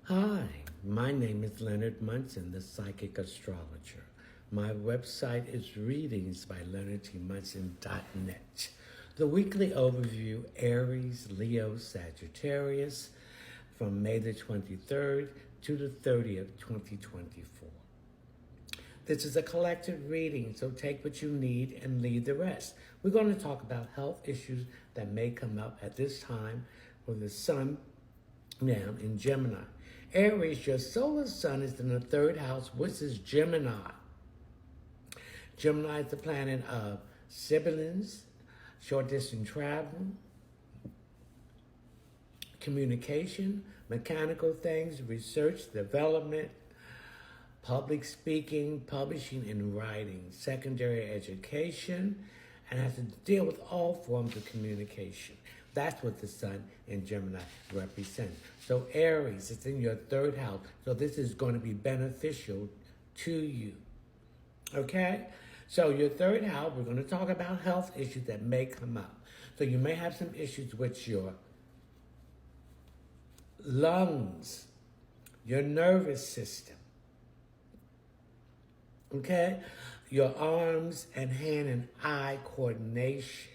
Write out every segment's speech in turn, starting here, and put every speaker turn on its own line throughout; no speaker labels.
Hi, my name is Leonard Munson, the Psychic Astrologer. My website is readingsbyleonardtmunson.net. The weekly overview, Aries, Leo, Sagittarius, from May the 23rd to the 30th, 2024. This is a collective reading, so take what you need and leave the rest. We're going to talk about health issues that may come up at this time with the sun now in Gemini. Aries, your solar sun is in the third house, which is Gemini. Gemini is the planet of siblings, short distance travel, communication, mechanical things, research, development, public speaking, publishing and writing, secondary education, and has to deal with all forms of communication. That's what the sun in Gemini represents. So Aries, it's in your third house. So this is going to be beneficial to you. Okay? So your third house, we're going to talk about health issues that may come up. So you may have some issues with your lungs, your nervous system. Okay? Your arms and hand and eye coordination.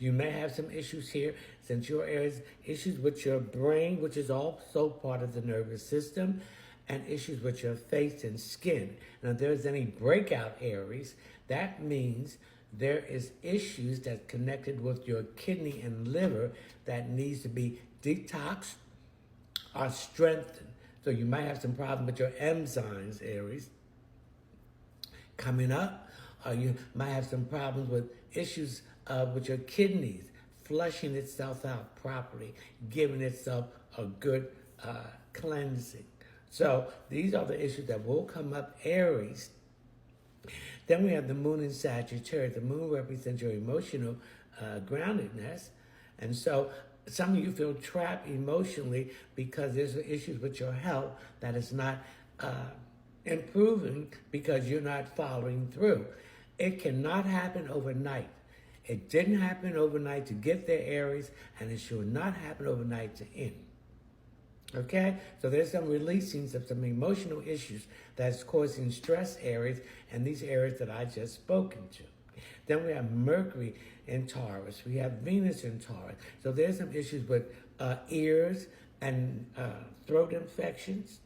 You may have some issues here since your Aries, issues with your brain, which is also part of the nervous system, and issues with your face and skin. Now, if there's any breakout Aries, that means there is issues that's connected with your kidney and liver that needs to be detoxed or strengthened. So you might have some problem with your enzymes, Aries, coming up, or you might have some problems with issues with your kidneys, flushing itself out properly, giving itself a good cleansing. So these are the issues that will come up, Aries. Then we have the moon in Sagittarius. The moon represents your emotional groundedness. And so some of you feel trapped emotionally because there's issues with your health that is not improving because you're not following through. It cannot happen overnight. It didn't happen overnight to get there, Aries, and it should not happen overnight to end. Okay? So there's some releasings of some emotional issues that's causing stress, Aries, and these areas that I just spoken to. Then we have Mercury in Taurus. We have Venus in Taurus. So there's some issues with ears and throat infections.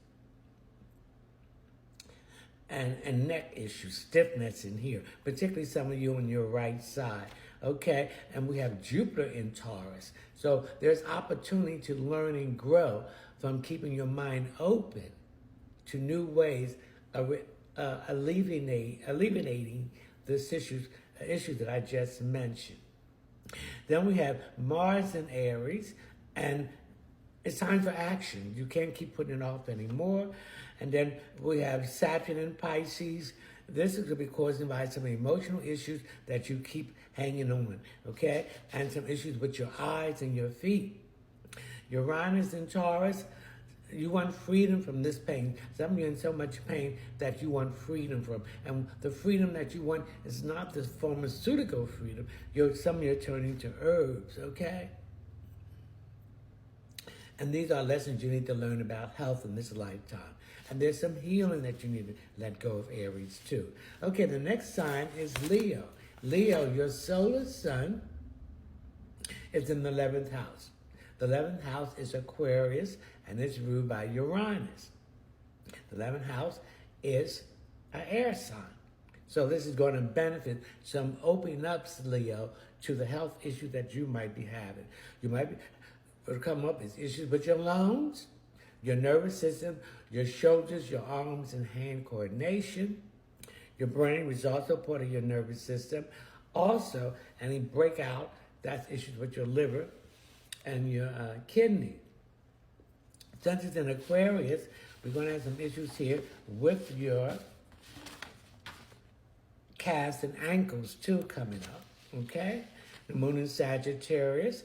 And neck issues, stiffness in here, particularly some of you on your right side, okay? And we have Jupiter in Taurus. So there's opportunity to learn and grow from keeping your mind open to new ways of alleviating this issue that I just mentioned. Then we have Mars in Aries, and it's time for action. You can't keep putting it off anymore. And then we have Saturn in Pisces. This is going to be caused by some emotional issues that you keep hanging on, okay? And some issues with your eyes and your feet. Uranus in Taurus, you want freedom from this pain. Some of you are in so much pain that you want freedom from. And the freedom that you want is not this pharmaceutical freedom. Some of you are turning to herbs, okay? And these are lessons you need to learn about health in this lifetime. And there's some healing that you need to let go of, Aries, too. Okay, the next sign is Leo. Leo, your solar sun is in the 11th house. The 11th house is Aquarius, and it's ruled by Uranus. The 11th house is an air sign. So this is going to benefit some opening up, Leo, to the health issues that you might be having. You might be... What will come up is issues with your lungs, your nervous system, your shoulders, your arms and hand coordination, your brain, which is also part of your nervous system. Also, any breakout, that's issues with your liver and your kidney. Since it's in Aquarius, we're going to have some issues here with your calves and ankles too coming up, okay? The moon in Sagittarius,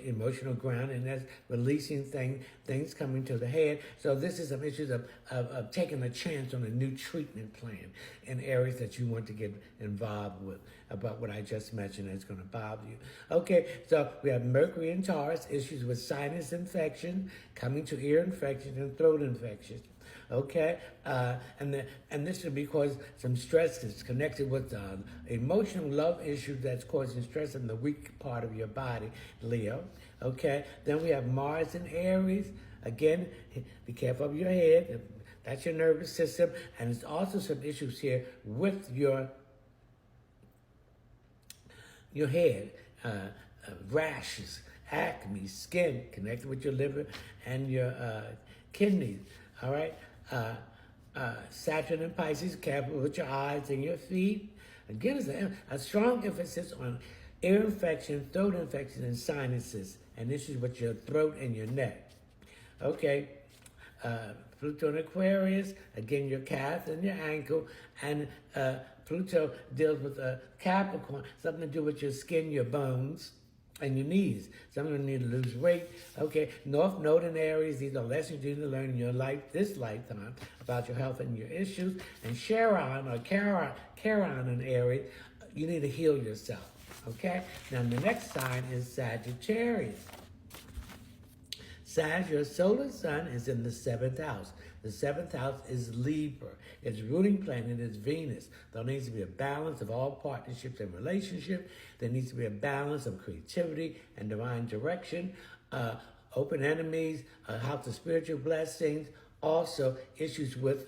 emotional ground, and that's releasing things coming to the head. So this is some issues of taking a chance on a new treatment plan in areas that you want to get involved with, about what I just mentioned that's going to bother you. Okay, so we have Mercury and Taurus, issues with sinus infection, coming to ear infection and throat infection. Okay, and this would be causing some stress that's connected with emotional love issues that's causing stress in the weak part of your body, Leo. Okay, then we have Mars in Aries. Again, be careful of your head. That's your nervous system, and there's also some issues here with your head, rashes, acne, skin connected with your liver and your kidneys. All right. Saturn and Pisces, careful with your eyes and your feet. Again, it's a strong emphasis on ear infection, throat infection, and sinuses, and issues with your throat and your neck. Okay, Pluto and Aquarius, again, your calf and your ankle, and Pluto deals with Capricorn, something to do with your skin, your bones, and your knees. Some of you need to lose weight. Okay, North Node in Aries, these are lessons you need to learn in your life, this lifetime, about your health and your issues. And Charon or Charon in Aries, you need to heal yourself. Okay, now the next sign is Sagittarius. Sag, your solar sun is in the 7th house. The 7th house is Libra. Its ruling planet is Venus. There needs to be a balance of all partnerships and relationships. There needs to be a balance of creativity and divine direction, open enemies, health and spiritual blessings, also issues with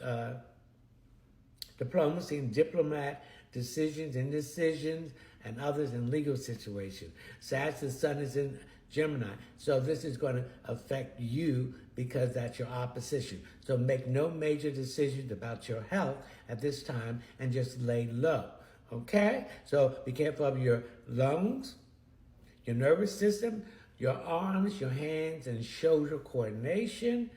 diplomacy and diplomat, decisions, indecisions, and others in legal situations. Saturn's sun is in Gemini. So this is going to affect you because that's your opposition. So make no major decisions about your health at this time and just lay low. Okay? So be careful of your lungs, your nervous system, your arms, your hands and shoulder coordination,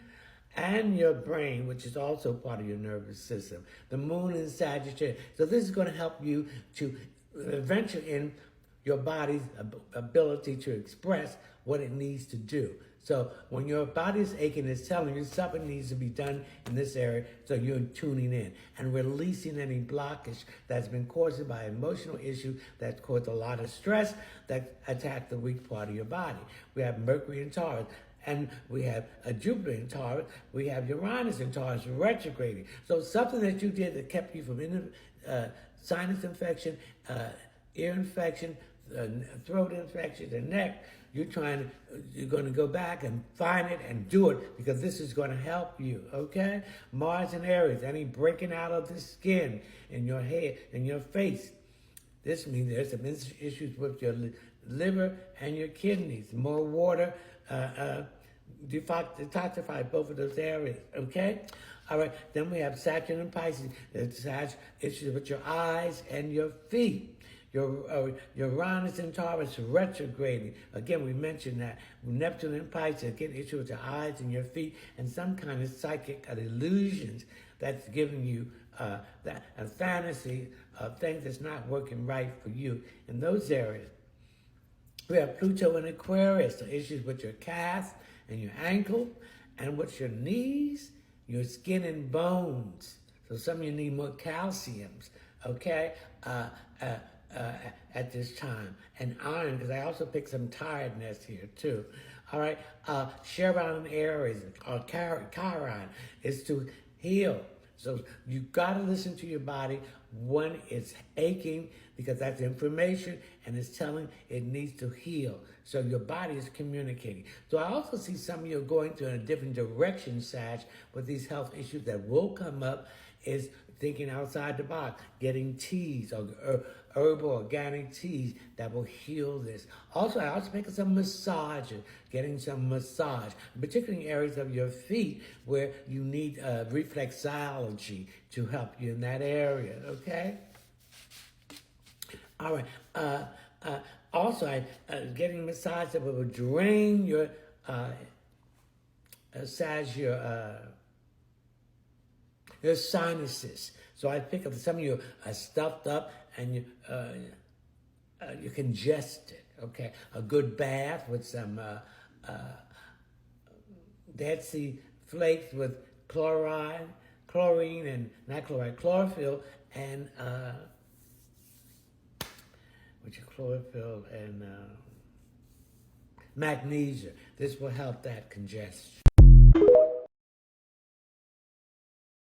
and your brain, which is also part of your nervous system. The moon is Sagittarius. So this is going to help you to venture in your body's ability to express what it needs to do. So when your body is aching, it's telling you something needs to be done in this area, so you're tuning in and releasing any blockage that's been caused by emotional issues that cause a lot of stress that attack the weak part of your body. We have Mercury in Taurus, and we have a Jupiter in Taurus. We have Uranus in Taurus retrograding. So something that you did that kept you from sinus infection, ear infection, throat infection, the neck, you're going to go back and find it and do it, because this is going to help you, okay? Mars and Aries, any breaking out of the skin in your head, in your face. This means there's some issues with your liver and your kidneys. More water, detoxify both of those areas, okay? All right, then we have Saturn and Pisces. It has issues with your eyes and your feet. Your Uranus and Taurus retrograding. Again, we mentioned that. Neptune and Pisces, again, issue with your eyes and your feet, and some kind of psychic illusions that's giving you a fantasy of things that's not working right for you in those areas. We have Pluto and Aquarius, so issues with your calf and your ankle, and with your knees, your skin and bones. So some of you need more calciums, okay? At this time, and iron, because I also picked some tiredness here too. All right, Charon and Aries, or Chiron, is to heal. So you got to listen to your body when it's aching, because that's information and it's telling it needs to heal. So your body is communicating. So I also see some of you going to a different direction, Sag, with these health issues that will come up, is thinking outside the box, getting teas or herbal organic teas that will heal this. Also, I also make some massages, getting some massage, particularly in areas of your feet where you need reflexology to help you in that area, okay? All right. Also, getting massage that will drain your, massage your sinuses. So I pick up some of you are stuffed up and you're congested, Okay, a good bath with some Dead Sea flakes with chlorine and not chloride, chlorophyll and chlorophyll and magnesia. This will help that congestion.